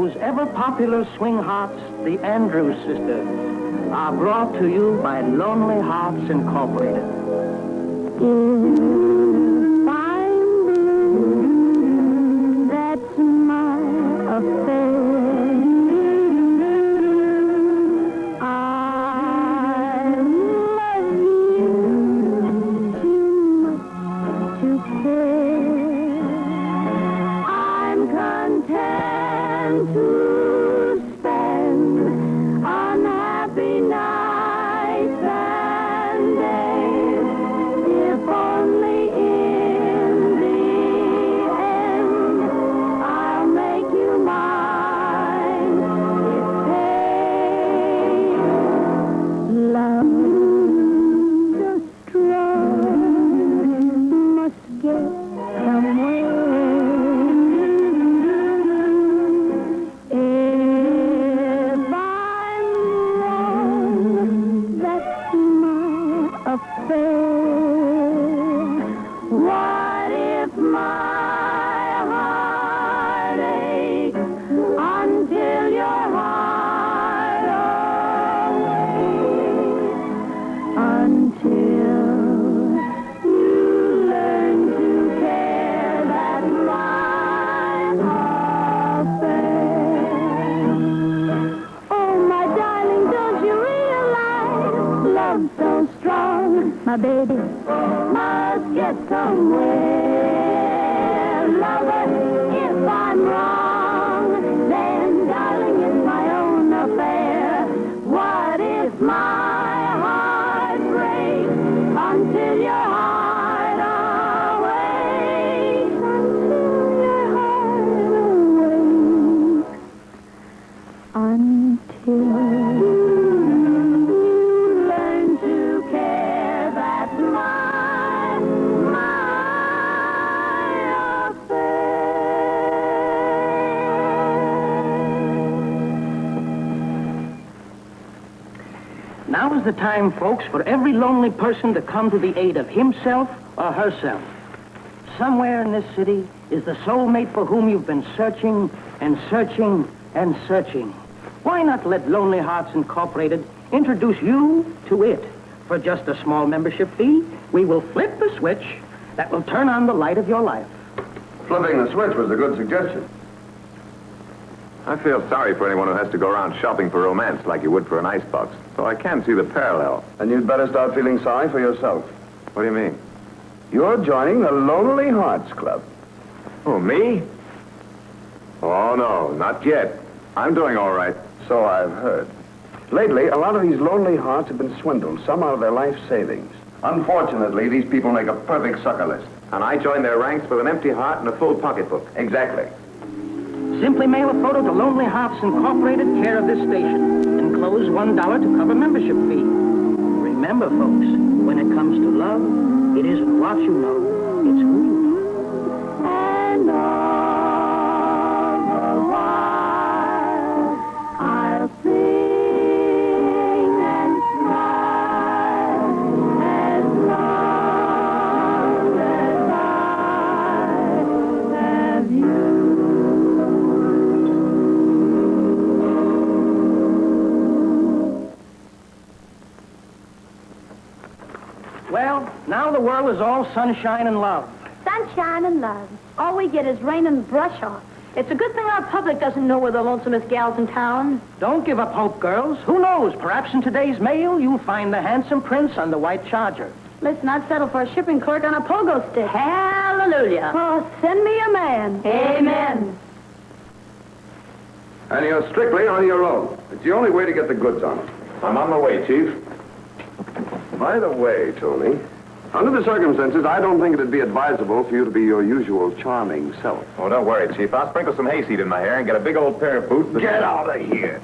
those ever-popular swing hearts, the Andrews sisters, are brought to you by Lonely Hearts Incorporated. If I'm blue, that's my affair. I love you too much to care. I'm content to spend unhappy nights and days, if only in the end I'll make you mine. It's pain, love, so strong, must get somewhere. If I'm wrong, that's my affair. What if my heart aches until your heart awakes? Until you learn to care, that's my affair. Oh, my darling, don't you realize love's so strong? My baby must get somewhere. Lover, if I'm wrong, then darling, it's my own affair. What if my heart breaks until your heart awakes? Until your heart awakes. Until you learn to care, that's my Now is the time, folks, for every lonely person to come to the aid of himself or herself. Somewhere in this city is the soulmate for whom you've been searching and searching and searching. Why not let Lonely Hearts Incorporated introduce you to it? For just a small membership fee, we will flip the switch that will turn on the light of your life. Flipping the switch was a good suggestion. I feel sorry for anyone who has to go around shopping for romance like you would for an icebox. So I can see the parallel. And you'd better start feeling sorry for yourself. What do you mean? You're joining the Lonely Hearts Club. Oh, me? Oh, no, not yet. I'm doing all right. So I've heard. Lately, a lot of these lonely hearts have been swindled, some out of their life savings. Unfortunately, these people make a perfect sucker list. And I joined their ranks with an empty heart and a full pocketbook. Exactly. Simply mail a photo to Lonely Hearts Incorporated, care of this station. Enclose $1 to cover membership fee. Remember, folks, when it comes to love, it isn't what you know, it's who you know. And all the while I'll sing and smile as long as I have you. Well, now the world is all sunshine and love. Sunshine and love. All we get is rain and brush off. It's a good thing our public doesn't know we're the lonesomest gals in town. Don't give up hope, girls. Who knows? Perhaps in today's mail, you'll find the handsome prince on the white charger. Listen, I'd settle for a shipping clerk on a pogo stick. Hallelujah. Oh, send me a man. Amen. And you're strictly on your own. It's the only way to get the goods on them. I'm on my way, Chief. By the way, Tony, under the circumstances, I don't think it'd be advisable for you to be your usual charming self. Oh, don't worry, Chief. I'll sprinkle some hayseed in my hair and get a big old pair of boots. Get out of here.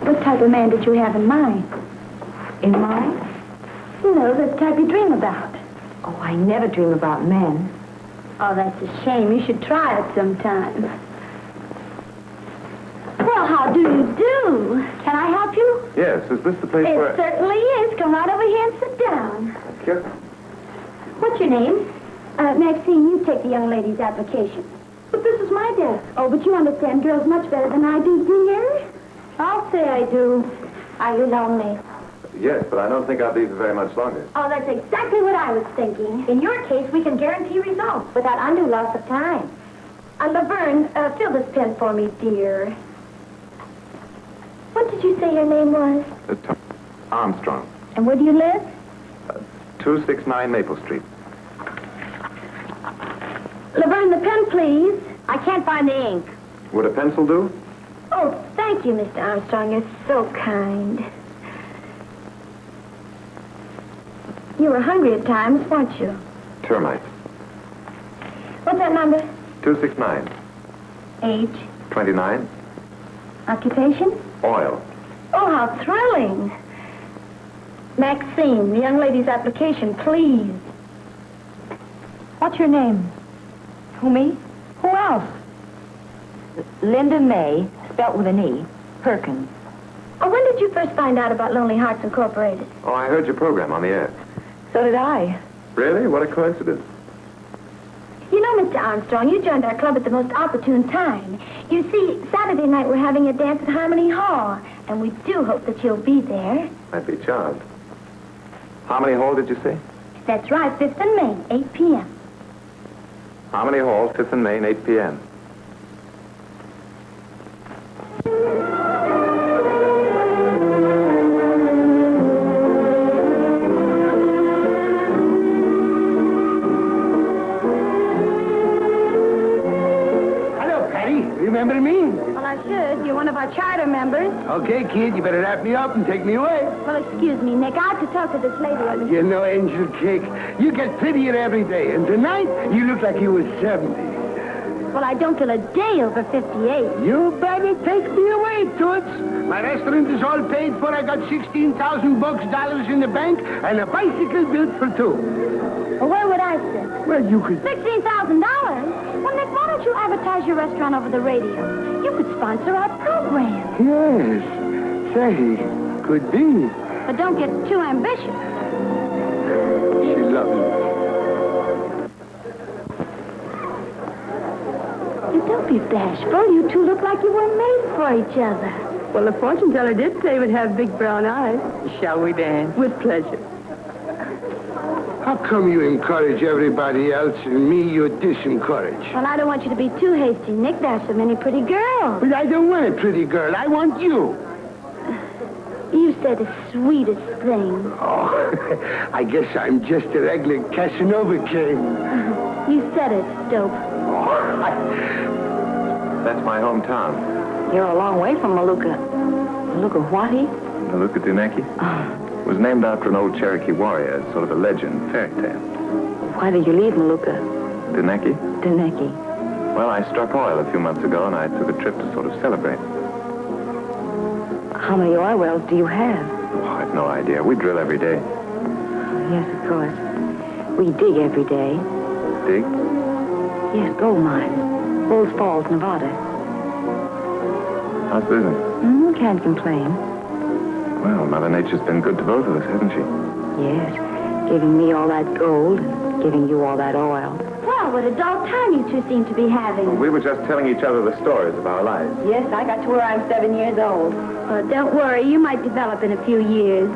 What type of man did you have in mind? In mind? You know, the type you dream about. Oh, I I never dream about men. Oh, that's a shame. You should try it sometime. Well, how do you do? Can I help you? Yes, is this the place It where... certainly is. Come right over here and sit down. Thank you. What's your name? Maxine, you take the young lady's application. But this is my desk. Oh, but you understand girls much better than I do, dear. I'll say I do. Are you lonely? Yes, but I don't think I'll be for very much longer. Oh, that's exactly what I was thinking. In your case, we can guarantee results without undue loss of time. Laverne, fill this pen for me, dear. What did you say your name was? Armstrong. And where do you live? 269 Maple Street. Laverne, the pen, please. I can't find the ink. Would a pencil do? Oh, thank you, Mr. Armstrong. You're so kind. You were hungry at times, weren't you? Termites. What's that number? 269. Age? 29. Occupation? Oil. Oh, how thrilling. Maxine, the young lady's application, please. What's your name? Who, me? Who else? Linda May, spelt with an E. Perkins. Oh, when did you first find out about Lonely Hearts Incorporated? Oh, I heard your program on the air. So did I. Really? What a coincidence. You know, Mr. Armstrong, you joined our club at the most opportune time. You see, Saturday night we're having a dance at Harmony Hall, and we do hope that you'll be there. I'd be charmed. Harmony Hall, did you say? That's right, 5th and Main, 8 p.m. Harmony Hall, 5th and Main, 8 p.m. Hello, Patty. Remember me? Well, I should. You're one of our charter members. Okay, kid, you better wrap me up and take me away. Well, excuse me, Nick. I have to talk to this lady. You know, Angel Cake, you get prettier every day, and tonight you look like you was 70. Well, I don't feel a day over 58. You better take me away, Toots. My restaurant is all paid for. I got $16,000 in the bank and a bicycle built for two. Well, where would I sit? Well, you could... $16,000? Well, Nick, why don't you advertise your restaurant over the radio? You could sponsor our program. Yes. Say, could be. But don't get too ambitious. She loves me. Don't be bashful. You two look like you were made for each other. Well, the fortune teller did say we'd have big brown eyes. Shall we dance? With pleasure. How come you encourage everybody else and me you disencourage? Well, I don't want you to be too hasty, Nick. There's so many pretty girls. But I don't want a pretty girl. I want you. You said the sweetest thing. Oh, I guess I'm just a regular Casanova king. You said it, Dope. That's my hometown. You're a long way from Maluka. Maluka Whatty? Maluka Duneki. It was named after an old Cherokee warrior. It's sort of a legend, fairy tale. Why did you leave Maluka? Duneki? Duneki. Well, I struck oil a few months ago, and I took a trip to sort of celebrate. How many oil wells do you have? Oh, I've no idea. We drill every day. Yes, of course. We dig every day. Dig? Yes, gold mines. Bulls Falls, Nevada. How's business? Can't complain. Well, Mother Nature's been good to both of us, hasn't she? Yes, giving me all that gold and giving you all that oil. Well, what a dull time you two seem to be having. We were just telling each other the stories of our lives. Yes, I got to where I'm 7 years old. Don't worry, you might develop in a few years.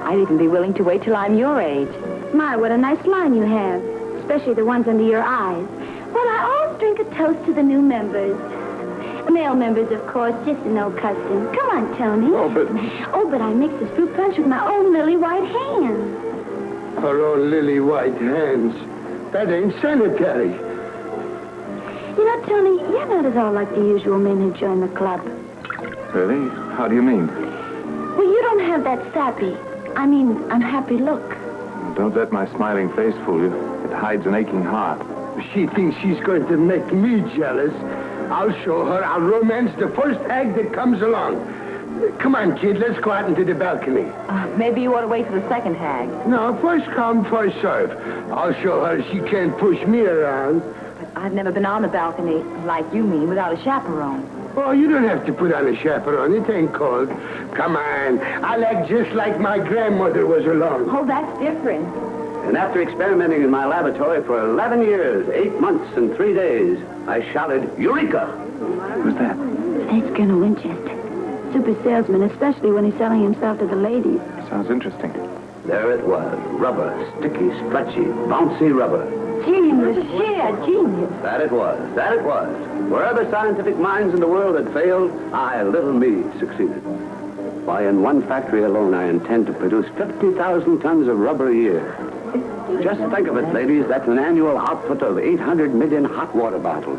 I'd even be willing to wait till I'm your age. My, what a nice line you have, especially the ones under your eyes. Well, I always drink a toast to the new members. Male members, of course, just an old custom. Come on, Tony. Oh, but I mixed this fruit punch with my own lily white hands. Her own lily white hands. That ain't sanitary. You know, Tony, you're not at all like the usual men who join the club. Really? How do you mean? Well, you don't have that sappy, unhappy look. Don't let my smiling face fool you. It hides an aching heart. She thinks she's going to make me jealous. I'll show her. I'll romance the first hag that comes along. Come on, kid, let's go out into the balcony. Maybe you ought to wait for the second hag. No, first come, first serve. I'll show her she can't push me around. But I've never been on the balcony, like you mean, without a chaperone. Oh, you don't have to put on a chaperone. It ain't cold. Come on. I'll act just like my grandmother was along. Oh, that's different. And after experimenting in my laboratory for 11 years, 8 months, and 3 days, I shouted, Eureka! Who's that? That's Colonel Winchester. Super salesman, especially when he's selling himself to the ladies. Sounds interesting. There it was. Rubber. Sticky, stretchy, bouncy rubber. Genius, sheer genius. That it was. That it was. Where other scientific minds in the world had failed, I, little me, succeeded. Why, in one factory alone, I intend to produce 50,000 tons of rubber a year. Just think of it, ladies. That's an annual output of 800 million hot water bottles.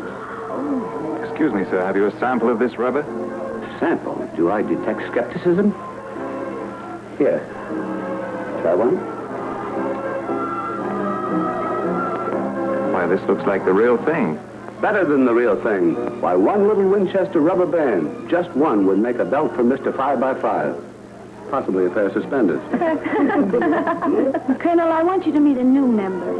Excuse me, sir. Have you a sample of this rubber? Sample? Do I detect skepticism? Here. Try one. Why, this looks like the real thing. Better than the real thing. Why, one little Winchester rubber band, just one, would make a belt for Mr. 5x5. Possibly a pair of suspenders. Colonel, I want you to meet a new member.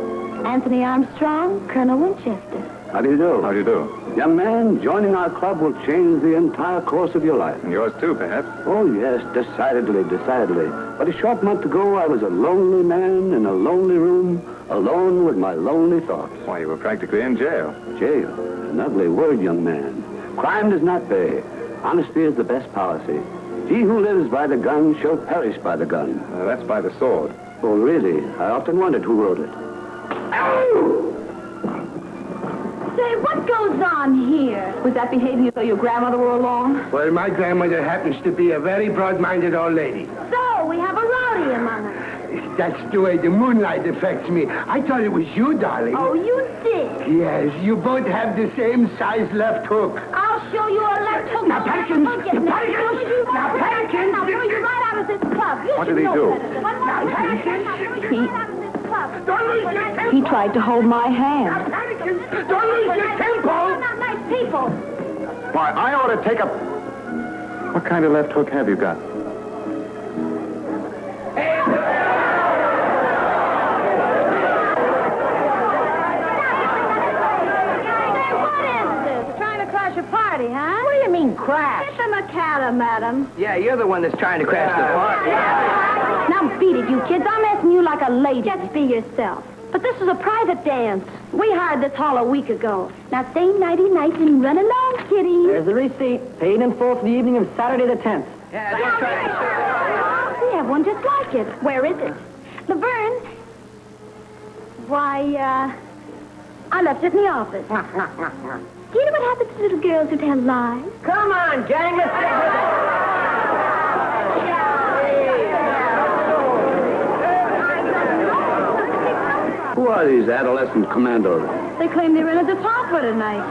Anthony Armstrong, Colonel Winchester. How do you do? How do you do? Young man, joining our club will change the entire course of your life. And yours too, perhaps. Oh, yes, decidedly, decidedly. But a short month ago, I was a lonely man in a lonely room, alone with my lonely thoughts. Why, you were practically in jail. Jail? An ugly word, young man. Crime does not pay. Honesty is the best policy. He who lives by the gun shall perish by the gun. That's by the sword. Oh, really? I often wondered who wrote it. Say, what goes on here? Was that behaving as though your grandmother were along? Well, my grandmother happens to be a very broad-minded old lady. So, we have a rowdy among us. That's the way the moonlight affects me. I thought it was you, darling. Oh, you did? Yes, you both have the same size left hook. I'll show you a left hook. Now, Perkins! Now, Perkins! Now, Perkins! I'll throw you right out of this club. You What should did he know do? better. One more time, I'll throw you right out of this club. Don't lose your temper! He tried to hold my hand. Now, Perkins! Don't lose your temper! We're not nice people. Why, I ought to take a... What kind of left hook have you got? Party, huh? What do you mean, crash? Get the macadam, madam. Yeah, you're the one that's trying to crash the party. Now beat it, you kids. I'm asking you like a lady. Just be yourself. But this is a private dance. We hired this hall a week ago. Now stay nighty-night and run along, kitty. There's the receipt. Paid in full for the evening of Saturday the 10th. Yeah, don't try to... We have one just like it. Where is it? Laverne. Why, I left it in the office. Do you know what happens to little girls who tell lies? Come on, gang, let's get with it. Who are these adolescent commandos? They claim they rented this hall for tonight.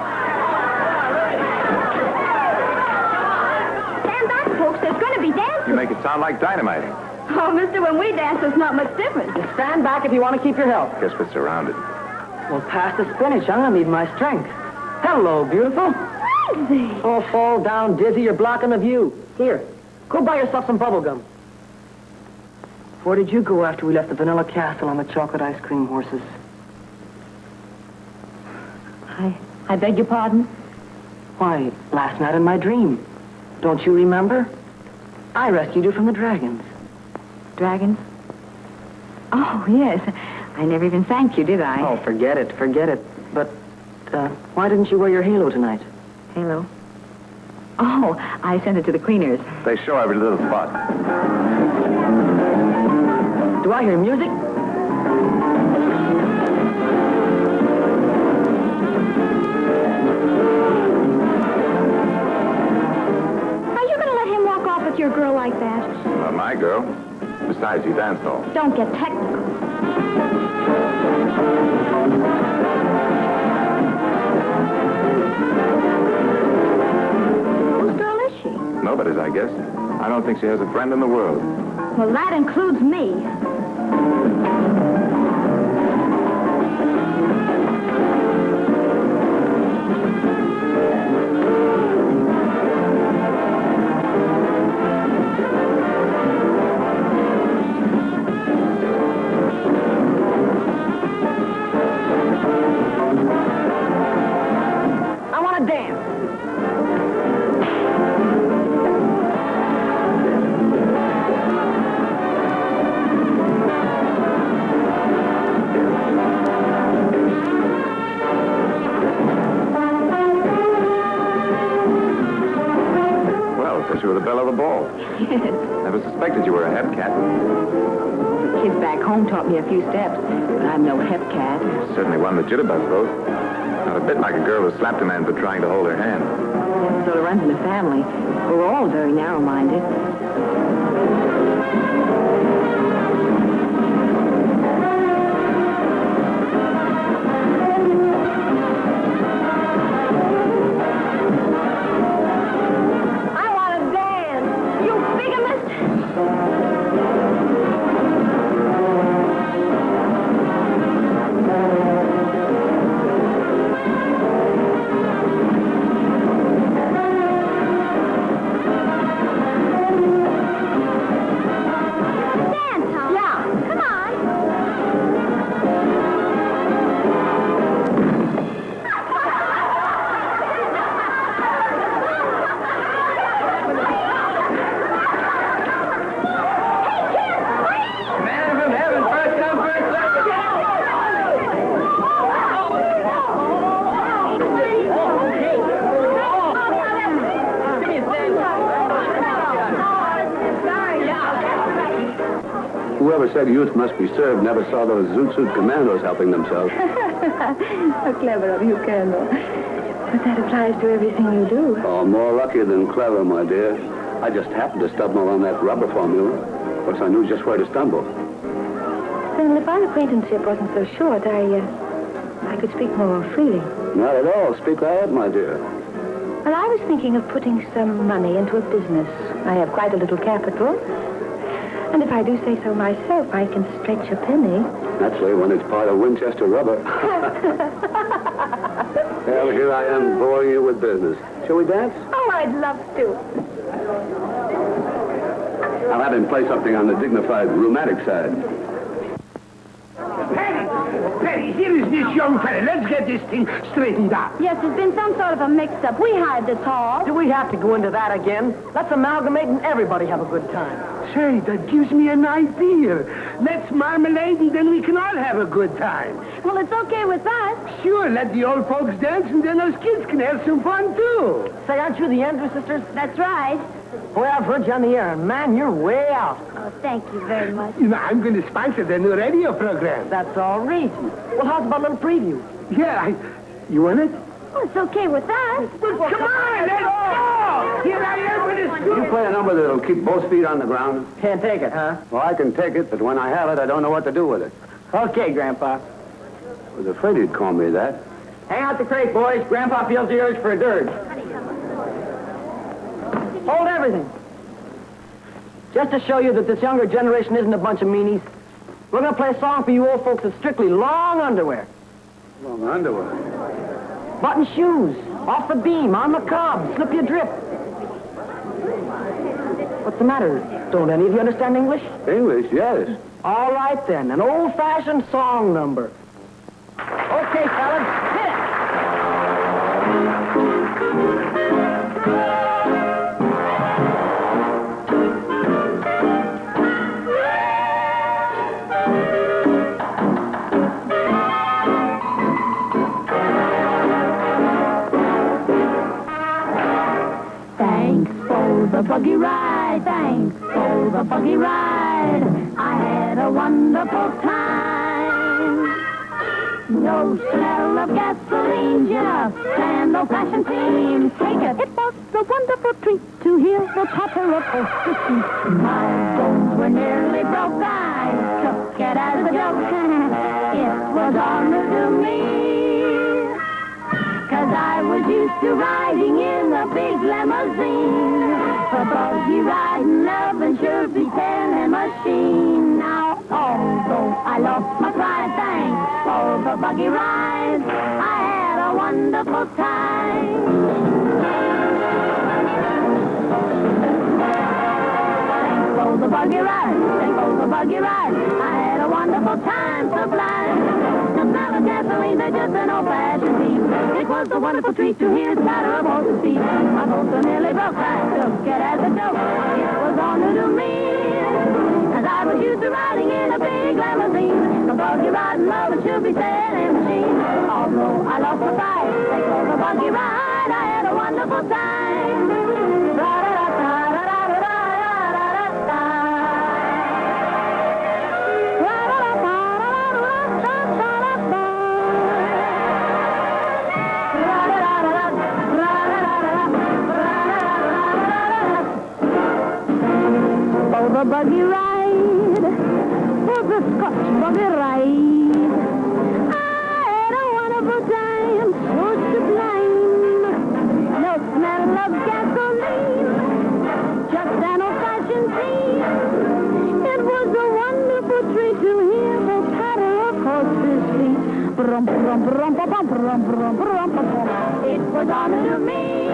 Stand back, folks. There's going to be dancing. You make it sound like dynamiting. Oh, mister, when we dance, it's not much different. Stand back if you want to keep your health. Guess we're surrounded. Well, pass the spinach. I'm going to need my strength. Hello, beautiful. Crazy. Oh, fall down, dizzy. You're blocking the view. Here, go buy yourself some bubble gum. Where did you go after we left the Vanilla Castle on the chocolate ice cream horses? I beg your pardon? Why, last night in my dream. Don't you remember? I rescued you from the dragons. Dragons? Oh, yes. I never even thanked you, did I? Oh, forget it, forget it. But, why didn't you wear your halo tonight? Halo? Oh, I sent it to the cleaners. They show every little spot. Do I hear music? Are you going to let him walk off with your girl like that? Not my girl. Besides, he danced all. Don't get technical. Whose girl is she? Nobody's, I guess. I don't think she has a friend in the world. Well, that includes me. the ball. Yes. Never suspected you were a hep cat. The kids back home taught me a few steps, but I'm no hep cat. Certainly one the jitterbug both. Not a bit like a girl who slapped a man for trying to hold her hand. It sort of runs in the family. We're all very narrow-minded. Whoever said youth must be served never saw those zoot-suit commandos helping themselves. How clever of you, Colonel. But that applies to everything you do. Oh, more lucky than clever, my dear. I just happened to stumble on that rubber formula. Of course, I knew just where to stumble. Colonel, if our acquaintanceship wasn't so short, I could speak more freely. Not at all. Speak right, my dear. Well, I was thinking of putting some money into a business. I have quite a little capital. And if I do say so myself, I can stretch a penny. Naturally, when it's part of Winchester rubber. Well, here I am boring you with business. Shall we dance? Oh, I'd love to. I'll have him play something on the dignified, rheumatic side. Penny, here is this young fella. Let's get this thing straightened out. Yes, there's been some sort of a mix-up. We hired this hall. Do we have to go into that again? Let's amalgamate and everybody have a good time. Say, that gives me an idea. Let's marmalade and then we can all have a good time. Well, it's okay with us. Sure, let the old folks dance and then us kids can have some fun, too. Say, aren't you the Andrews sisters? That's right. Boy, I've heard you on the air, and man, you're way out. Oh, thank you very much. You know, I'm going to sponsor the new radio program. That's all reason. Well, how's about a little preview? Yeah, you want it? Well, it's okay with us. Well, come on, let's go! Here I am with this You play a number that'll keep both feet on the ground. Can't take it, huh? Well, I can take it, but when I have it, I don't know what to do with it. Okay, Grandpa. I was afraid you'd call me that. Hang out the crate, boys. Grandpa feels the urge for a dirge. Hold everything. Just to show you that this younger generation isn't a bunch of meanies, we're going to play a song for you old folks that's strictly long underwear. Long underwear. Button shoes, off the beam, on the cob, slip your drip. What's the matter? Don't any of you understand English? English, yes. All right, then. An old-fashioned song number. Okay, fellas, hit it. The buggy ride, thanks for the buggy ride. I had a wonderful time. No smell of gasoline, just stand old fashioned team. Take it. It was a wonderful treat to hear the patter of horses' feet. My bones were nearly broke. I took it as a joke. It was honor to me, 'cause I was used to riding in a big limousine. A buggy riding up and sure be a machine. Now, although I lost my pride, thanks for the buggy ride, I had a wonderful time. Thanks for the buggy ride, thanks for the buggy ride, I had a wonderful time sublime. The smell of gasoline, they're just an old-fashioned theme. It was a wonderful treat to hear the patter of horses' feet. My bones were nearly broke, I took it as a joke. It was honor to me, 'cause I was used to riding in a big limousine. A buggy riding love and should be standing machine. Although I lost my pride, thanks for the buggy ride, I had a wonderful time. Da-da-da-da-da-da-da. buggy ride. Was a Scotch buggy ride. I had a wonderful time, so sublime. No smell of gasoline, just an old-fashioned scene. It was a wonderful treat to hear the patter of horses' feet. Brum, brum, brum, brum, brum, brum, brum, brum, brum. It was honor to me,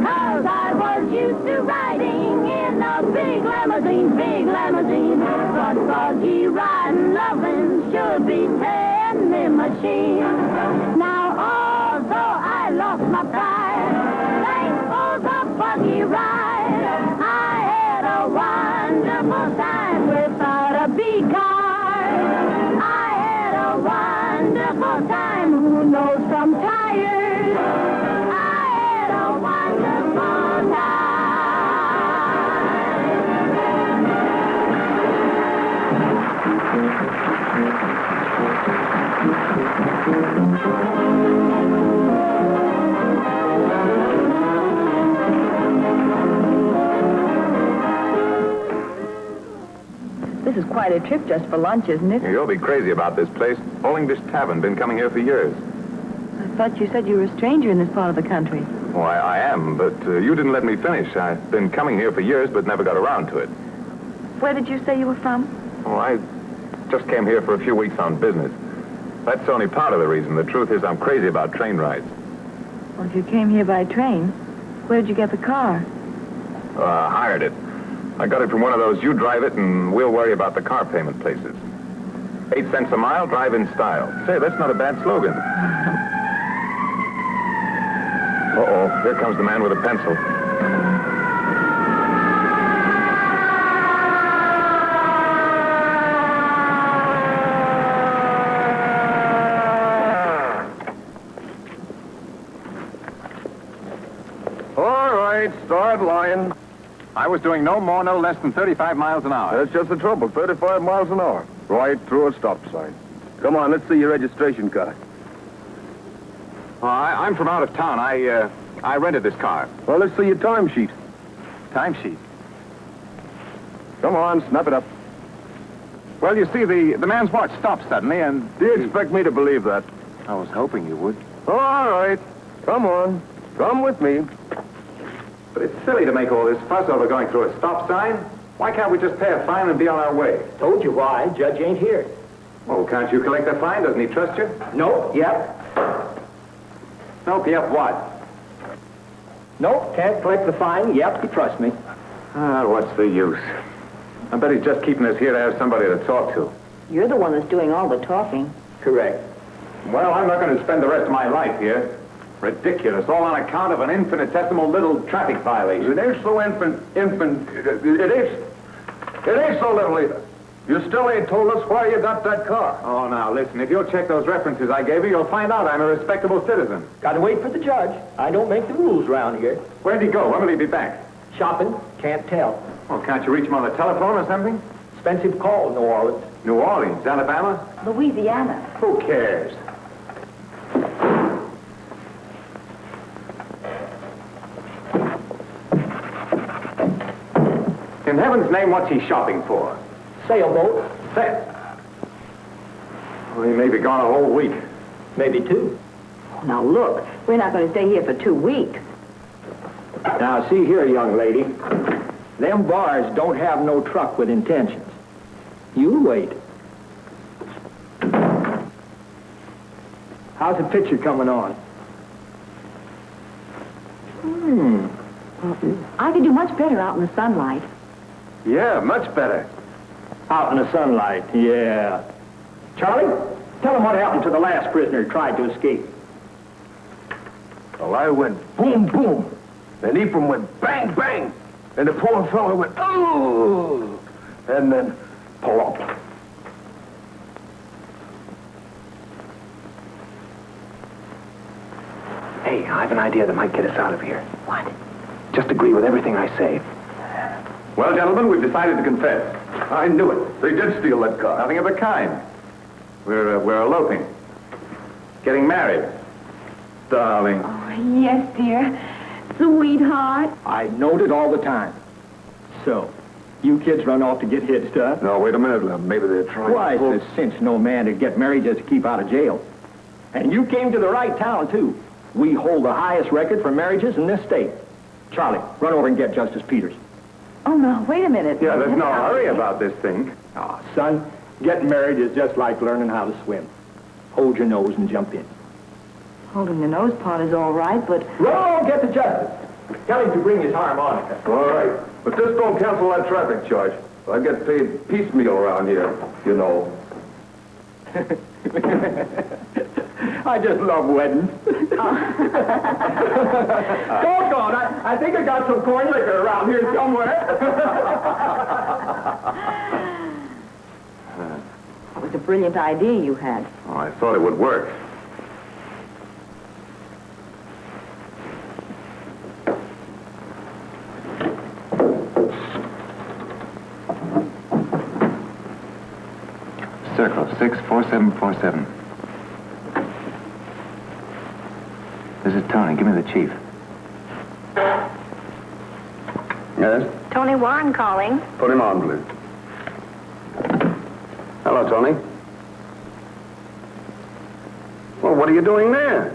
'cause I was used to riding in a big limousine, big limousine. But buggy riding, loving should be any machine. Now, although I lost my pride, thanks for the buggy ride, I had a wonderful time without a B-card. I had a wonderful time, who knows from tired. I had a wonderful time. This is quite a trip just for lunch, isn't it? You'll be crazy about this place. Old English Tavern. Been coming here for years. I thought you said you were a stranger in this part of the country. Well, I am, but you didn't let me finish. I've been coming here for years, but never got around to it. Where did you say you were from? Oh, I just came here for a few weeks on business. That's only part of the reason. The truth is I'm crazy about train rides. Well, if you came here by train, where did you get the car? Hired it. I got it from one of those you drive it and we'll worry about the car payment places. 8 cents a mile, drive in style. Say, that's not a bad slogan. Uh-oh, here comes the man with a pencil. All right, start lying. I was doing no more, no less than 35 miles an hour. That's just the trouble, 35 miles an hour. Right through a stop sign. Come on, let's see your registration card. I'm from out of town. I rented this car. Well, let's see your timesheet. Timesheet. Come on, snap it up. Well, you see, the man's watch stopped suddenly, and... Do you expect me to believe that? I was hoping you would. All right. Come on. Come with me. But it's silly to make all this fuss over going through a stop sign. Why can't we just pay a fine and be on our way? Told you why. Judge ain't here. Well, can't you collect the fine? Doesn't he trust you? Nope. Yep. Nope, yep, what? Nope. Can't collect the fine. Yep. You trust me. What's the use? I bet he's just keeping us here to have somebody to talk to. You're the one that's doing all the talking. Correct. Well, I'm not going to spend the rest of my life here. Ridiculous, all on account of an infinitesimal little traffic violation. It ain't so it ain't so little either. You still ain't told us why you got that car. Oh, now, listen, if you'll check those references I gave you, you'll find out I'm a respectable citizen. Got to wait for the judge. I don't make the rules around here. Where'd he go? When will he be back? Shopping. Can't tell. Well, can't you reach him on the telephone or something? Expensive call, New Orleans. New Orleans, Alabama? Louisiana. Who cares? In heaven's name, what's he shopping for? Sailboat. Set. Well, he may be gone a whole week. Maybe 2. Now, look, we're not going to stay here for 2 weeks. Now, see here, young lady. Them bars don't have no truck with intentions. You wait. How's the picture coming on? I could do much better out in the sunlight. Yeah, much better. Out in the sunlight, yeah. Charlie, tell him what happened to the last prisoner who tried to escape. Well, I went boom, boom. And Ephraim went bang, bang. And the poor fellow went, oh! And then plop. Hey, I have an idea that might get us out of here. What? Just agree with everything I say. Well, gentlemen, we've decided to confess. I knew it. They did steal that car. Nothing of the kind. We're eloping. Getting married. Darling. Oh, yes, dear. Sweetheart. I knowed it all the time. So, You kids run off to get hitched, huh? No, wait a minute. Maybe they're trying. Why, it's a cinch no man to get married just to keep out of jail. And you came to the right town, too. We hold the highest record for marriages in this state. Charlie, run over and get Justice Peters. Oh, no, wait a minute. Yeah, there's no hurry about this thing. Oh, son, getting married is just like learning how to swim. Hold your nose and jump in. Holding the nose part is all right, but... Run, get the justice. Tell him to bring his harmonica. All right. But this don't cancel that traffic charge. I get paid piecemeal around here, you know. I just love weddings. Doggone, I think I got some corn liquor around here somewhere. That was a brilliant idea you had. Oh, I thought it would work. Circle 64747. This is Tony. Give me the chief. Yes? Tony Warren calling. Put him on, please. Hello, Tony. Well, what are you doing there?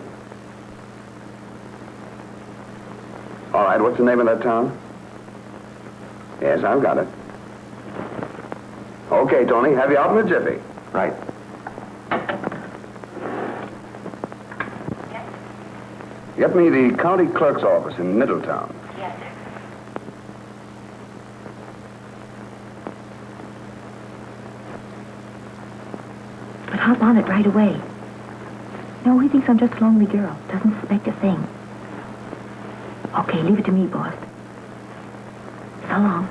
All right, what's the name of that town? Yes, I've got it. Okay, Tony, have you out in a jiffy. Right. Get me the county clerk's office in Middletown. Yes, sir. But hop on it right away. No, he thinks I'm just a lonely girl. Doesn't suspect a thing. Okay, leave it to me, boss. So long.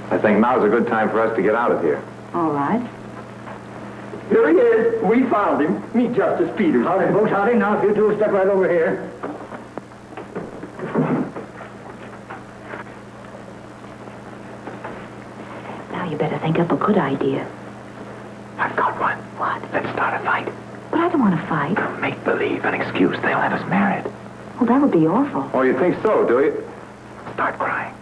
I think now's a good time for us to get out of here. All right. Here he is. We found him. Meet Justice Peters. Howdy, folks, howdy. Now, if you two step right over here. Now you better think up a good idea. I've got one. What? Let's start a fight. But I don't want to fight. Make believe, an excuse. They'll have us married. Well, that would be awful. Oh, you think so, do you? Start crying.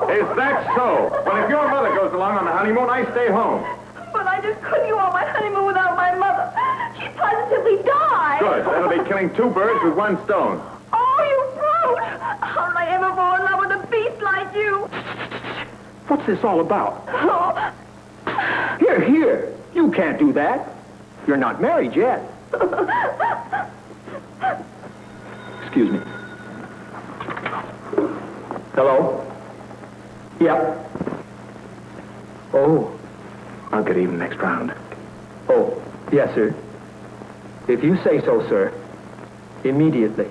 Is that so? Well, if your mother goes along on the honeymoon, I stay home. But I just couldn't go on my honeymoon without my mother. She positively died. Good. That'll be killing two birds with one stone. Oh, you brute! How did I ever fall in love with a beast like you? What's this all about? Oh, Here. You can't do that. You're not married yet. Excuse me. Hello? Yep. Oh. I'll get even next round. Oh, yes, sir. If you say so, sir. Immediately.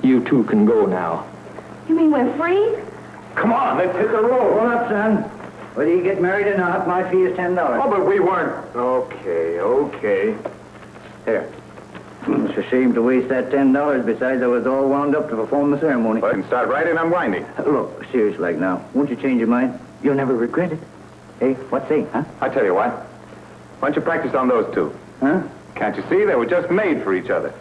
You two can go now. you mean we're free? Come on, let's hit the road. Hold up, son. Whether you get married or not, my fee is $10. Oh, but we weren't. Okay. Here. It's a shame to waste that $10. Besides, I was all wound up to perform the ceremony. Well, I can start right in unwinding. Look, serious like now. Won't you change your mind? You'll never regret it. Hey, what say, huh? I tell you what. Why don't you practice on those two? Huh? Can't you see? They were just made for each other.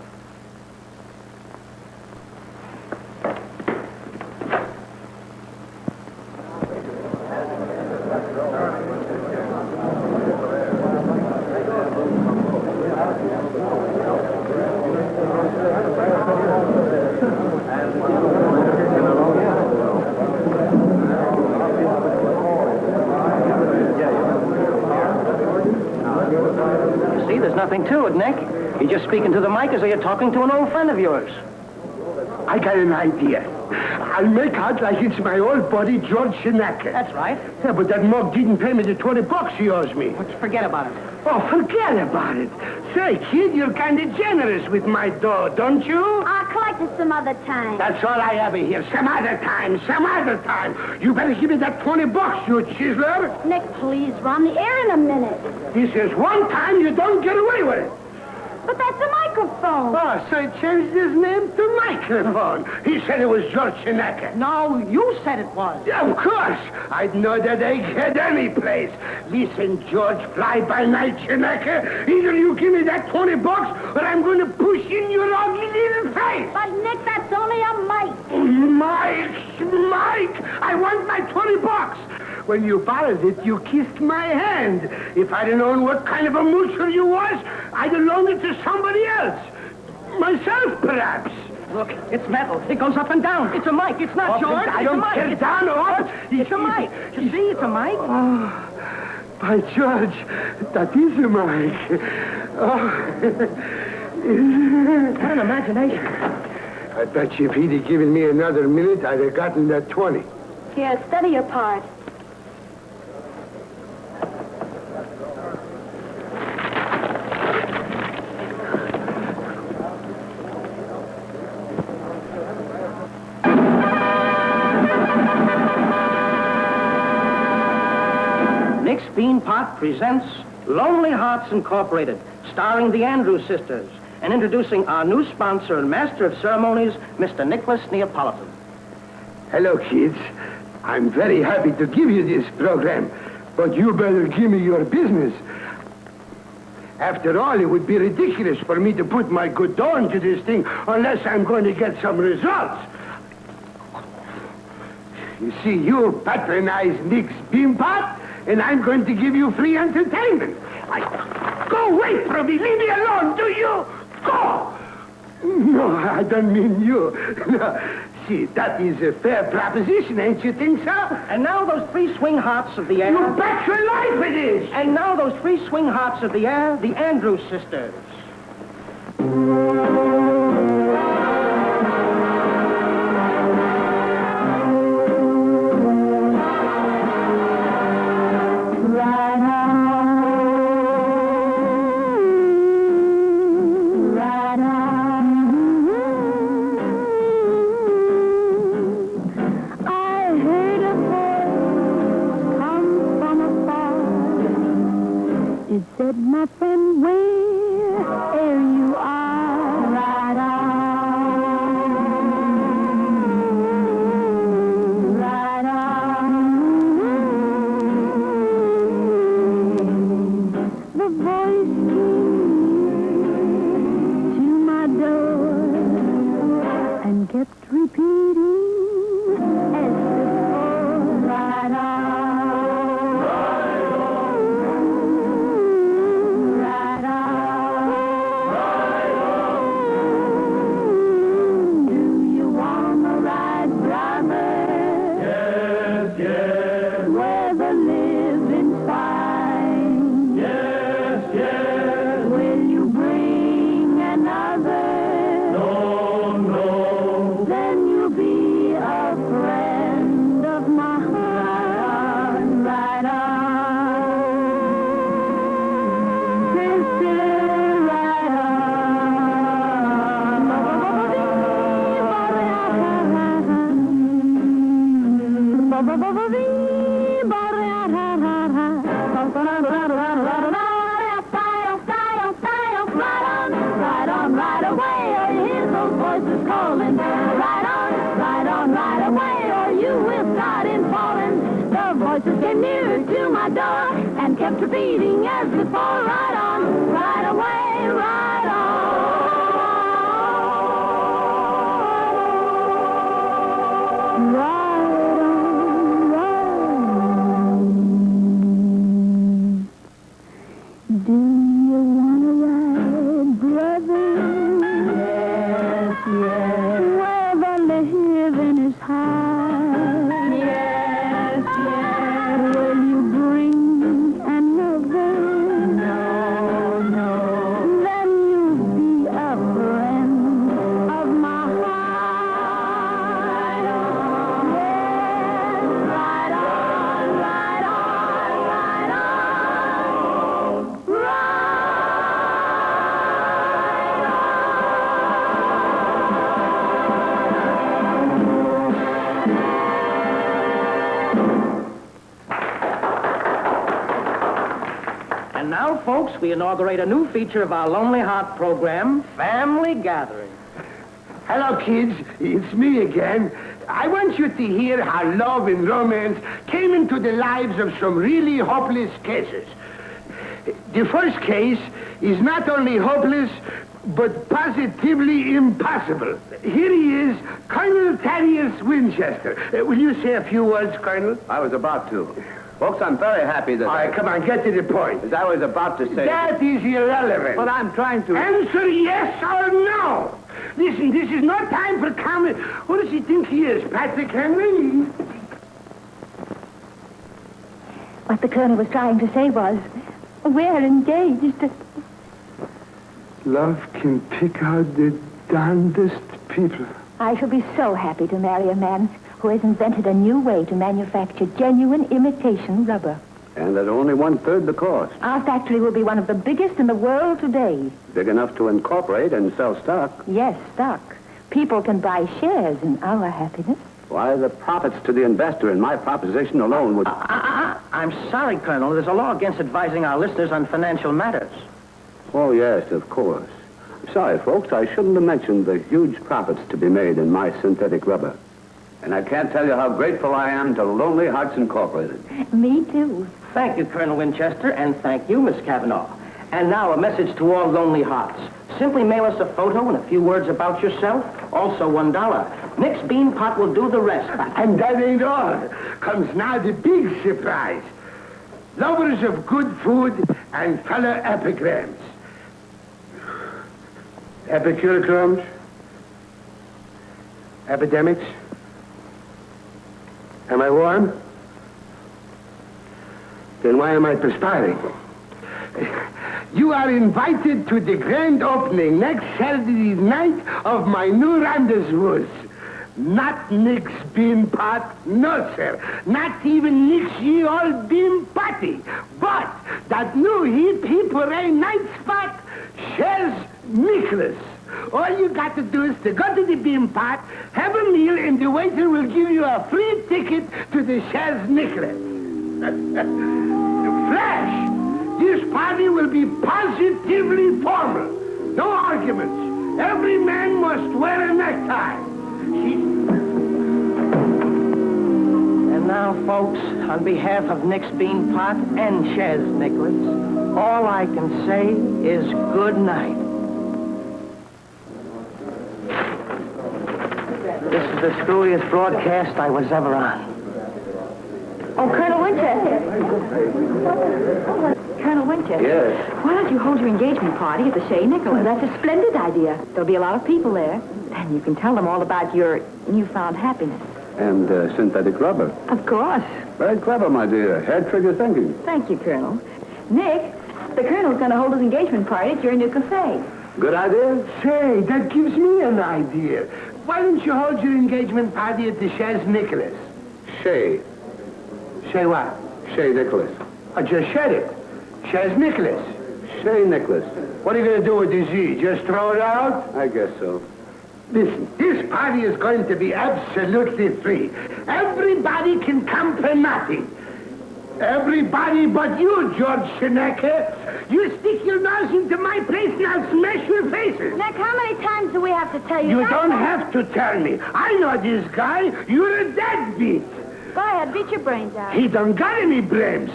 See, there's nothing to it, Nick. You're just speaking to the mic as though you're talking to an old friend of yours. I got an idea. I'll make out like it's my old buddy, George Shinaka. That's right. Yeah, but that mug didn't pay me the $20 he owes me. Let's forget about it. Oh, forget about it. Say, kid, you're kind of generous with my dough, don't you? I'll collect it some other time. That's all I ever hear. Some other time. You better give me that $20, you chiseler. Nick, please, we're on the air in a minute. This is one time you don't get away with it. But that's a microphone. Oh, so he changed his name to Microphone. He said it was George Chineke. No, you said it was. Yeah, of course. I'd know that egghead any place. Listen, George, fly-by-night Chineke. Either you give me that $20 or I'm going to push in your ugly little face. But, Nick, that's only a mic. Mike, I want my $20. When you borrowed it, you kissed my hand. If I'd have known what kind of a moocher you was, I'd have loaned it to somebody else. Myself, perhaps. Look, it's metal. It goes up and down. It's a mic. It's not, George. I It's a don't mic. care It's down or up. It's a mic. You see, it's a mic. Oh, by George, that is a mic. Oh. What an imagination. I bet you if he'd have given me another minute, I'd have gotten that 20. Here, study your part. Nick's Beanpot presents Lonely Hearts Incorporated, starring the Andrews Sisters, and introducing our new sponsor and master of ceremonies, Mr. Nicholas Neapolitan. Hello, kids. I'm very happy to give you this program, but you better give me your business. After all, it would be ridiculous for me to put my good dough into this thing unless I'm going to get some results. You see, you patronize Nick's Beanpot, and I'm going to give you free entertainment. Go away from me. Leave me alone, do you? Go! No, I don't mean you. No. See, that is a fair proposition, ain't you think so? And now those three swing hearts of the air. You bet your life it is! And now those three swing hearts of the air, the Andrews Sisters. It said, my friend, where you are, right on, right on. The voice came to my door and kept repeating as before, right on. Came nearer to my door and kept repeating as before, right on, right away, right on. Right on, right on. Do you want to ride, brother? Yes, yes. Where the living is high. Yes, yes. Will you bring another? No. And now, folks, we inaugurate a new feature of our Lonely Heart program, Family Gathering. Hello, kids. It's me again. I want you to hear how love and romance came into the lives of some really hopeless cases. The first case is not only hopeless, but positively impossible. Here he is, Colonel Thaddeus Winchester. Will you say a few words, Colonel? I was about to. Folks, I'm very happy that... All right, come on, get to the point. As I was about to say... That is irrelevant. But I'm trying to... Answer yes or no. Listen, this is no time for comment. Who does he think he is, Patrick Henry? What the Colonel was trying to say was, we're engaged. Love can pick out the darndest people. I shall be so happy to marry a man who has invented a new way to manufacture genuine imitation rubber. And at only 1/3 the cost. Our factory will be one of the biggest in the world today. Big enough to incorporate and sell stock. Yes, stock. People can buy shares in our happiness. Why, the profits to the investor in my proposition alone would... I'm sorry, Colonel. There's a law against advising our listeners on financial matters. Oh, yes, of course. Sorry, folks, I shouldn't have mentioned the huge profits to be made in my synthetic rubber. And I can't tell you how grateful I am to Lonely Hearts Incorporated. Me too. Thank you, Colonel Winchester, and thank you, Miss Cavanaugh. And now a message to all lonely hearts. Simply mail us a photo and a few words about yourself, also $1. Nick's Bean Pot will do the rest. And that ain't all. Comes now the big surprise. Lovers of good food and fellow epigrams. Epicuricrums? Epidemics? Am I warm? Then why am I perspiring? You are invited to the grand opening next Saturday night of my new rendezvous. Not Nick's Bean Pot, no, sir. Not even Nick's ye old bean patty. But that new hip hooray night spot, Chez Nicholas. All you got to do is to go to the Bean Pot, have a meal, and the waiter will give you a free ticket to the Chez Nicholas. Flash! This party will be positively formal. No arguments. Every man must wear a necktie. And now, folks, on behalf of Nick's Bean Pot and Chez Nicholas, all I can say is good night. This is the screwiest broadcast I was ever on. Oh, Colonel Winchester. Colonel Winchester. Yes? Why don't you hold your engagement party at the Chez Nicholas? That's a splendid idea. There'll be a lot of people there. And you can tell them all about your newfound happiness. And synthetic rubber. Of course. Very clever, my dear. Hair trigger thinking. Thank you, Colonel. Nick, the Colonel's going to hold his engagement party at your new cafe. Good idea? Say, that gives me an idea. Why don't you hold your engagement party at the Chez Nicholas? Chez. Say what? Chez Nicholas. I just said it. Chez Nicholas. Chez Nicholas. What are you going to do with the Z? Just throw it out? I guess so. Listen, this party is going to be absolutely free. Everybody can come for nothing. Everybody but you, George Seneca. You stick your nose into my place and I'll smash your faces. Nick, how many times do we have to tell you? You don't have to tell me. I know this guy. You're a deadbeat. Go ahead, beat your brains out. He don't got any brains.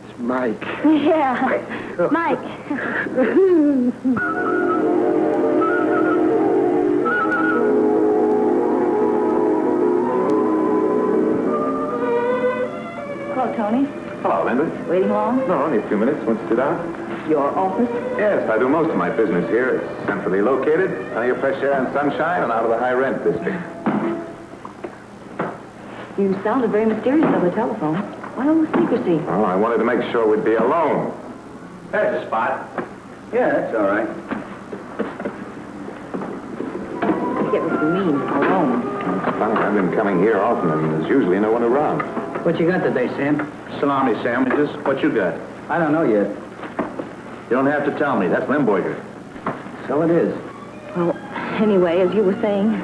It's Mike. Yeah, Mike. Hello, Tony. Hello, Linda. Waiting long? No, only a few minutes. Want to sit down? Your office? Yes, I do most of my business here. It's centrally located, plenty of fresh air and sunshine, and out of the high-rent district. You sounded very mysterious on the telephone. Why all the secrecy? Well, I wanted to make sure we'd be alone. That's a spot. Yeah, that's all right. I get what you mean, alone. Funny, I've been coming here often, and there's usually no one around. What you got today, Sam? Salami sandwiches. What you got? I don't know yet. You don't have to tell me. That's Limburger. So it is. Well, anyway, as you were saying...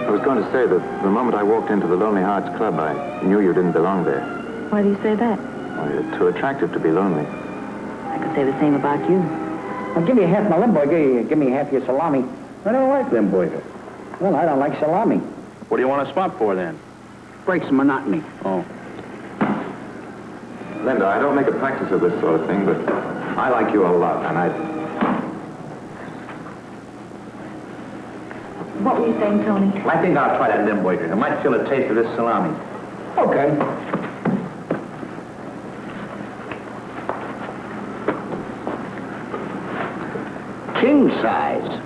I was going to say that the moment I walked into the Lonely Hearts Club, I knew you didn't belong there. Why do you say that? Well, you're too attractive to be lonely. I could say the same about you. Well, give me half my limburger. Give me half your salami. I don't like limburger. Well, I don't like salami. What do you want to swap for, then? Breaks the monotony. Oh. Linda, I don't make a practice of this sort of thing, but I like you a lot, and What were you saying, Tony? I think I'll try that limburger. I might feel a taste of this salami. Okay. King size.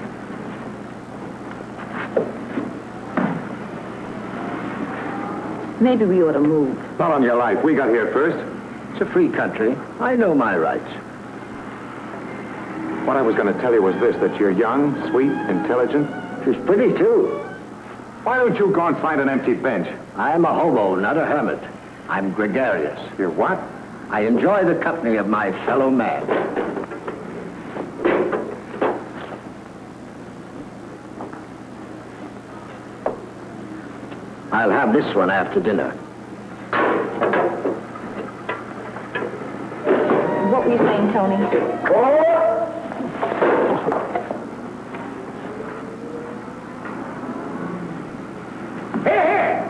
Maybe we ought to move. not on your life. We got here first. It's a free country. I know my rights. What I was going to tell you was this, that you're young, sweet, intelligent. She's pretty, too. Why don't you go and find an empty bench? I'm a hobo, not a hermit. I'm gregarious. You're what? I enjoy the company of my fellow man. I'll have this one after dinner. What were you saying, Tony? Hey!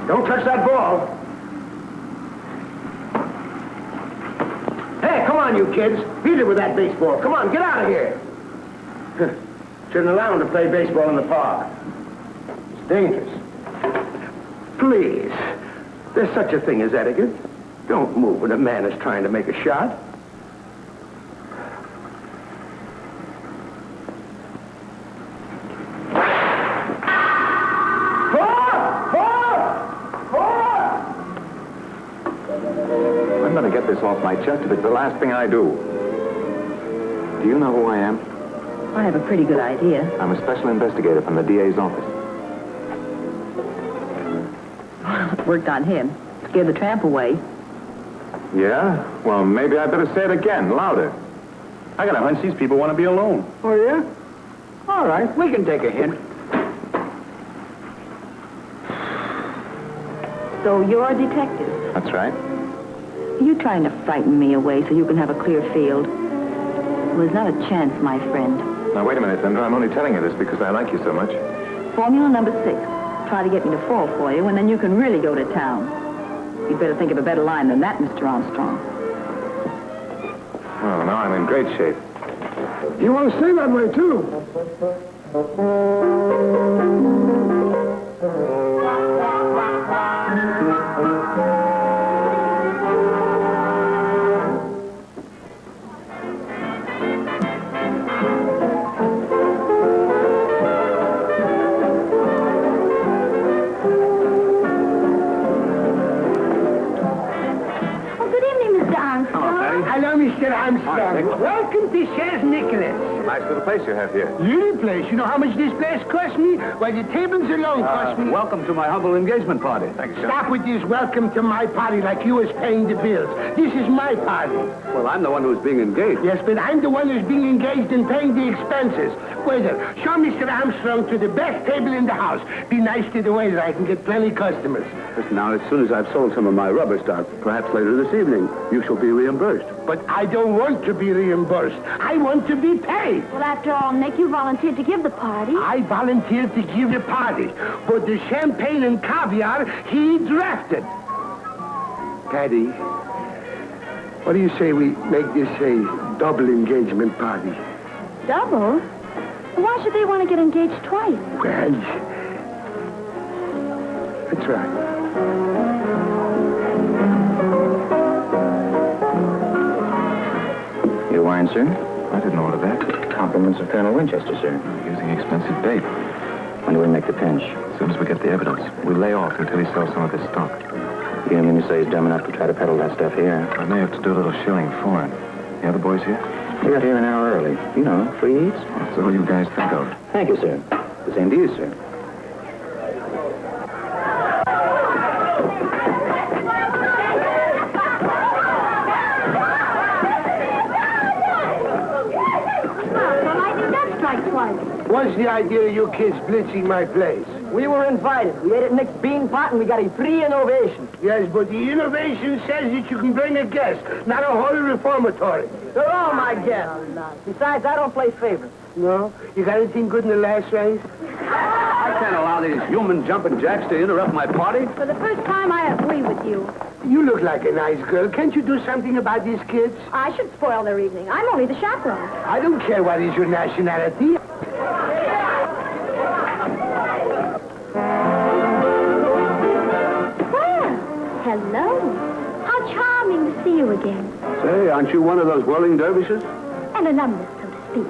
Don't touch that ball. Hey, come on, you kids. Beat it with that baseball. Come on, get out of here. Shouldn't allow him to play baseball in the park. It's dangerous. Please. There's such a thing as etiquette. Don't move when a man is trying to make a shot. I'm going to get this off my chest if it's the last thing I do. Do you know who I am? I have a pretty good idea. I'm a special investigator from the DA's office. It worked on him. Scared the tramp away. Yeah? Well, maybe I better say it again, louder. I got a hunch these people want to be alone. Oh, yeah? All right, we can take a hint. So you're a detective. That's right. You're trying to frighten me away so you can have a clear field. Well, there's not a chance, my friend. Now, wait a minute, Linda. I'm only telling you this because I like you so much. Formula number 6. Try to get me to fall for you, and then you can really go to town. You'd better think of a better line than that, Mr. Armstrong. Well, now I'm in great shape. You want to stay that way, too. Hello, Mr. Armstrong. Welcome to St. Nicholas. Nice little place you have here. Little place. You know how much this place cost me? Well, the tables alone cost me... Welcome to my humble engagement party. Thank you, sir. Stop with this welcome to my party like you was paying the bills. This is my party. Well, I'm the one who's being engaged. Yes, but I'm the one who's being engaged in paying the expenses. Waiter, show Mr. Armstrong to the best table in the house. Be nice to the waiter. I can get plenty customers. Listen, now, as soon as I've sold some of my rubber stock, perhaps later this evening, you shall be reimbursed. But I don't want to be reimbursed. I want to be paid. Well, after all, Nick, you volunteered to give the party. I volunteered to give the party, but the champagne and caviar he drafted. Patty, what do you say we make this a double engagement party? Double? Why should they want to get engaged twice? Well, that's right. Your wine, sir? I didn't order that. Compliments of Colonel Winchester, sir. Using expensive bait. When do we make the pinch? As soon as we get the evidence. We lay off until he sells some of his stock. You don't mean to say he's dumb enough to try to peddle that stuff here? I may have to do a little shilling for it. The other boys here? We got here an hour early. You know, free eats. That's all you guys think of. Thank you, sir. The same to you, sir. Well, I think that strikes twice. What's the idea of you kids blitzing my place? We were invited. We ate at Nick's Bean Pot, and we got a free innovation. Yes, but the innovation says that you can bring a guest, not a whole reformatory. They're all my guests. Besides, I don't play favorites. No? You got anything good in the last race? I can't allow these human jumping jacks to interrupt my party. For the first time, I agree with you. You look like a nice girl. Can't you do something about these kids? I should spoil their evening. I'm only the chaperone. I don't care what is your nationality. Well, hello. How charming to see you again. Say, aren't you one of those whirling dervishes? And a numbness, so to speak.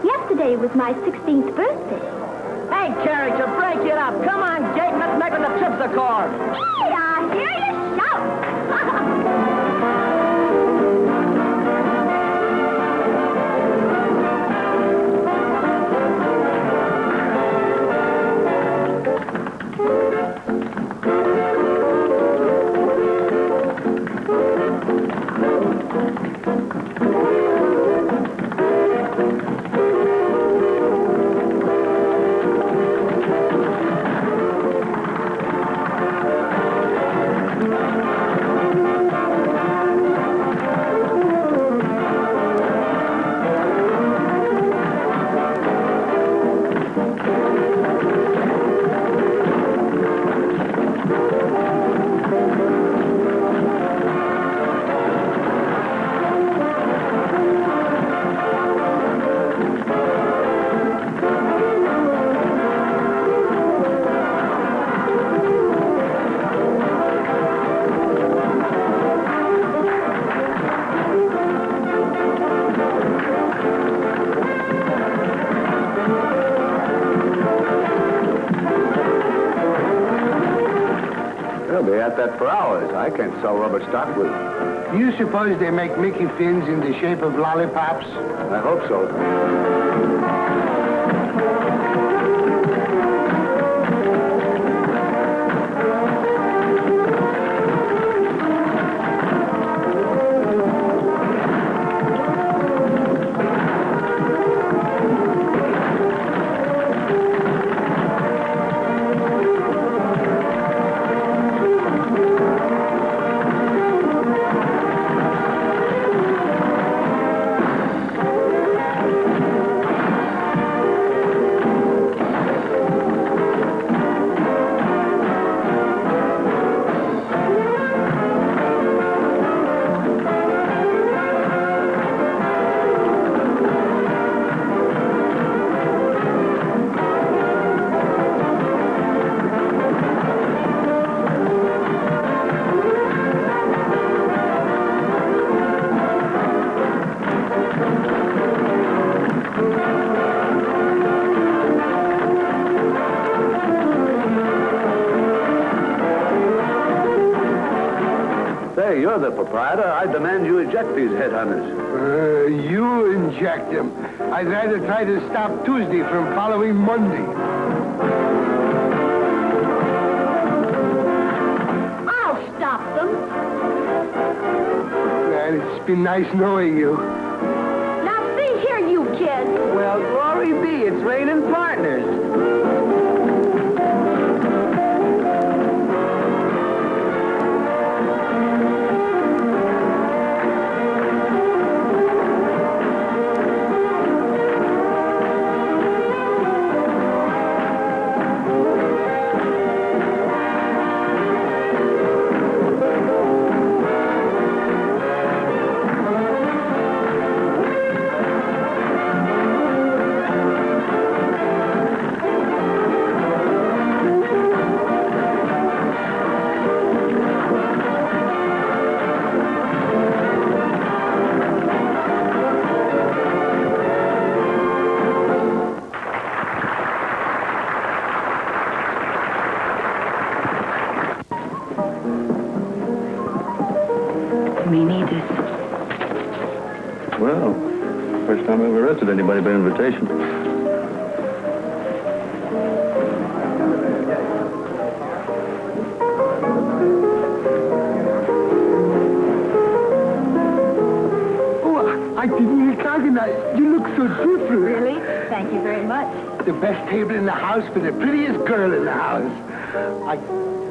Yesterday was my 16th birthday. Hey, character, break it up. Come on, Jake, let's make the trips a car. Hey, I hear you shout. They'll be at that for hours. I can't sell rubber stock with them. Do you suppose they make Mickey fins in the shape of lollipops? I hope so. Say, you're the proprietor. I demand you eject these headhunters. You inject them. I'd rather try to stop Tuesday from following Monday. I'll stop them. Man, it's been nice knowing you. Now, see here, you kid. Well, glory be, it's raining partners. We need this. Well, first time I ever arrested anybody by invitation. Oh, I didn't recognize. You look so different. Really? Thank you very much. the best table in the house for the prettiest girl in the house.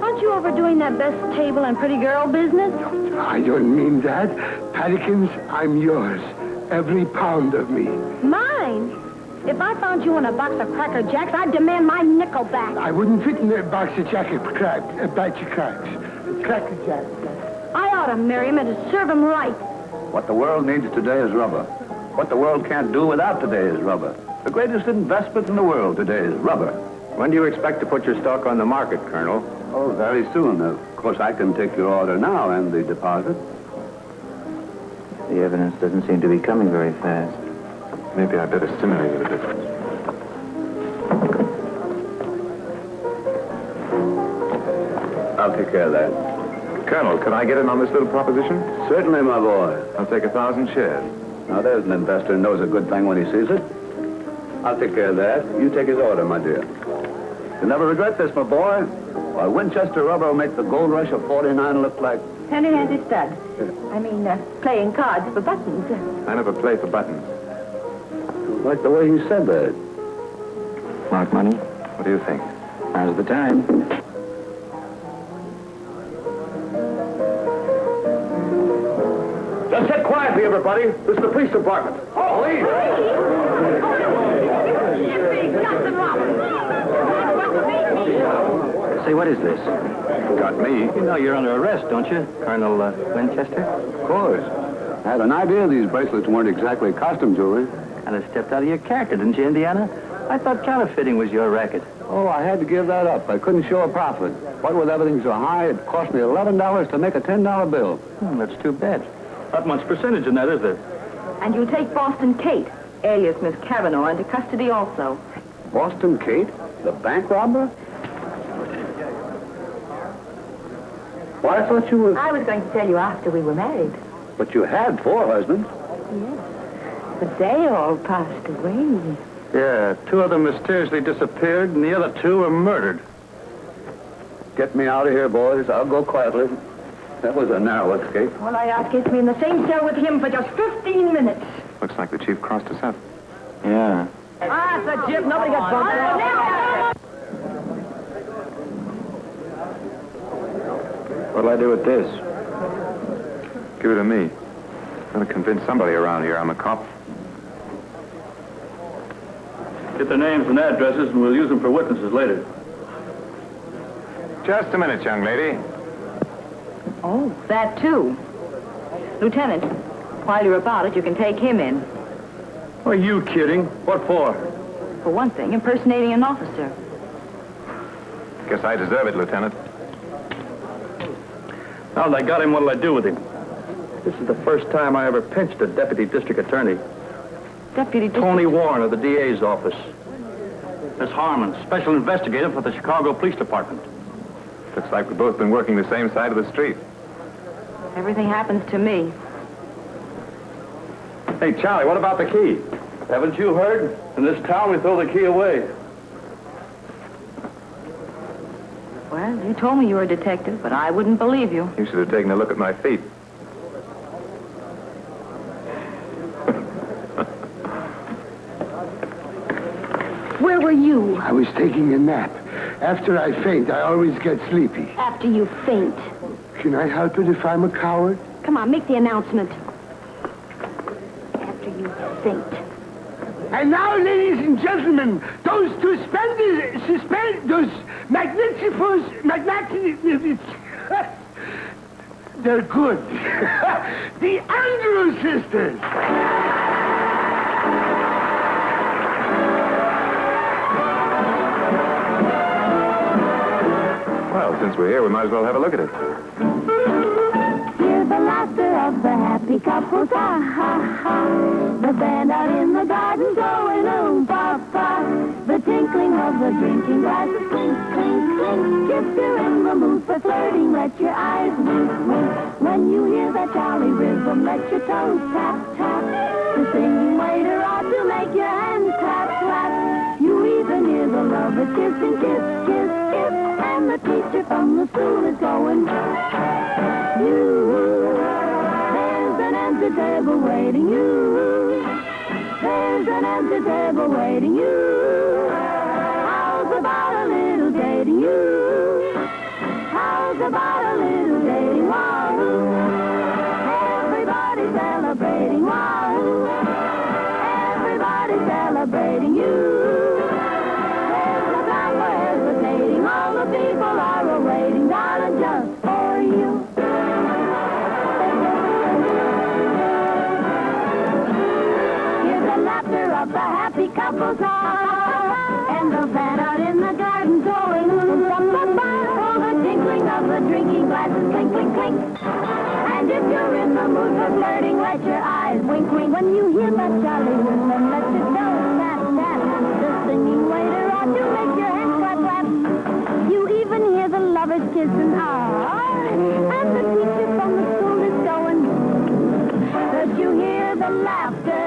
Aren't you overdoing that best table and pretty girl business? I don't mean that. Paddykins, I'm yours. Every pound of me. Mine? If I found you in a box of Cracker Jacks, I'd demand my nickel back. I wouldn't fit in a box of batch of cracks. Cracker Jacks. I ought to marry him and to serve him right. What the world needs today is rubber. What the world can't do without today is rubber. The greatest investment in the world today is rubber. When do you expect to put your stock on the market, Colonel? Oh, very soon. Of course, I can take your order now and the deposit. The evidence doesn't seem to be coming very fast. Maybe I better stimulate it a bit. I'll take care of that. Colonel, can I get in on this little proposition? Certainly, my boy. I'll take 1,000 shares. Now, there's an investor who knows a good thing when he sees it. I'll take care of that. You take his order, my dear. You'll never regret this, my boy. Why, Winchester rubber will make the gold rush of 49 look like... Penny-handed stud. I mean, playing cards for buttons. I never play for buttons. Like the way he said that. Mark money? What do you think? Now's the time. Just sit quietly, everybody. This is the police department. Police! Say, what is this? Got me. You know you're under arrest, don't you, Colonel Winchester? Of course. I had an idea these bracelets weren't exactly costume jewelry. Kind of stepped out of your character, didn't you, Indiana? I thought counterfeiting was your racket. Oh, I had to give that up. I couldn't show a profit. What with everything so high, it cost me $11 to make a $10 bill. That's too bad. Not much percentage in that, is there? And you'll take Boston Kate, alias Miss Cavanaugh, into custody also. Boston Kate? The bank robber? Why, I thought you were... I was going to tell you after we were married. But you had 4 husbands. Yes. But they all passed away. Yeah, 2 of them mysteriously disappeared, and the other 2 were murdered. Get me out of here, boys. I'll go quietly. That was a narrow escape. All I ask is to be in the same cell with him for just 15 minutes. Looks like the chief crossed us up. Yeah. Ah, it's a jib. Nobody got bumped. What'll I do with this? Give it to me. Gotta convince somebody around here I'm a cop. Get their names and addresses, and we'll use them for witnesses later. Just a minute, young lady. Oh, that too. Lieutenant, while you're about it, you can take him in. Are you kidding? What for? For one thing, impersonating an officer. Guess I deserve it, Lieutenant. Now that I got him, what'll I do with him? This is the first time I ever pinched a deputy district attorney. Deputy Tony Warren of the DA's office. Miss Harmon, special investigator for the Chicago Police Department. Looks like we've both been working the same side of the street. Everything happens to me. Hey, Charlie, what about the key? Haven't you heard? In this town, we throw the key away. Well, you told me you were a detective, but I wouldn't believe you. You should have taken a look at my feet. Where were you? I was taking a nap. After I faint, I always get sleepy. After you faint. Can I help it if I'm a coward? Come on, make the announcement. After you faint. And now, ladies and gentlemen, those magnificent, they're good. The Andrews sisters. Well, since we're here, we might as well have a look at it. Hear the laughter of the happy couples, ha, ha, ha. The band out in the garden going oom, pa, pa. The tinkling of the drinking glasses, clink, clink, clink. If you're in the mood for flirting, let your eyes wink, wink. When you hear that jolly rhythm, let your toes tap, tap. The singing waiter ought to make your hands clap, clap. You even hear the lovers kissing, kiss, kiss, kiss. And the teacher from the school is going, there's an empty table waiting you. There's an empty table waiting you. about a little dating you? How's about a little dating? Wahoo! Everybody's celebrating. Wahoo! Everybody's celebrating you. There's no time for hesitating. All the people are awaiting, darling, just for you. Hear the laughter of the happy couples now, and the band out in the garden going from the bar. All the tinkling of the drinking glasses, clink, clink, clink. And if you're in the mood for flirting, let your eyes wink, wink. When you hear that jolly whistle, let your toes tap, tap. The singing waiter ought to make your hands clap, clap. You even hear the lovers kiss and and the teacher from the school is going. But you hear the laughter,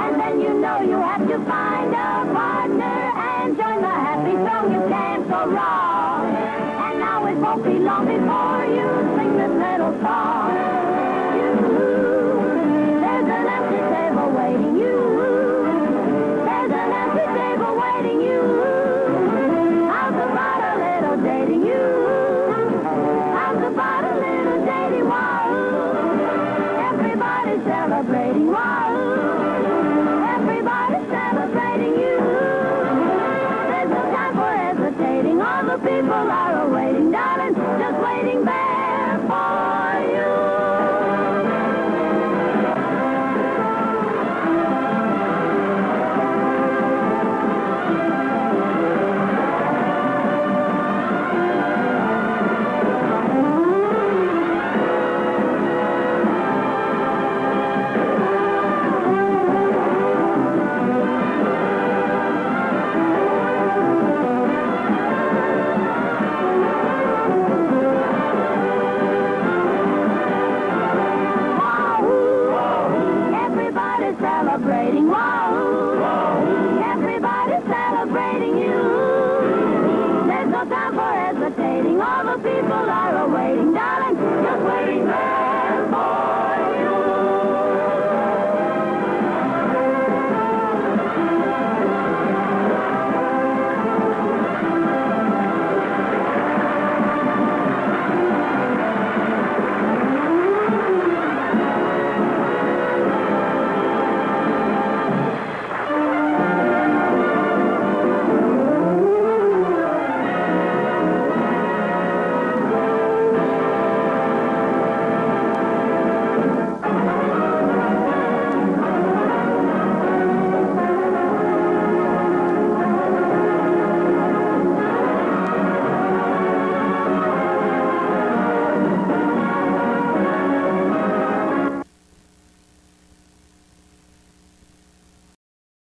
and then you know you have to find a partner and join the happy song. You can't go wrong. And now it won't be long before you sing this little song. There's an empty table waiting you. There's an empty table waiting you. How's about a little dating you? How's about a little dating? Wahoo! Everybody's celebrating. Wahoo!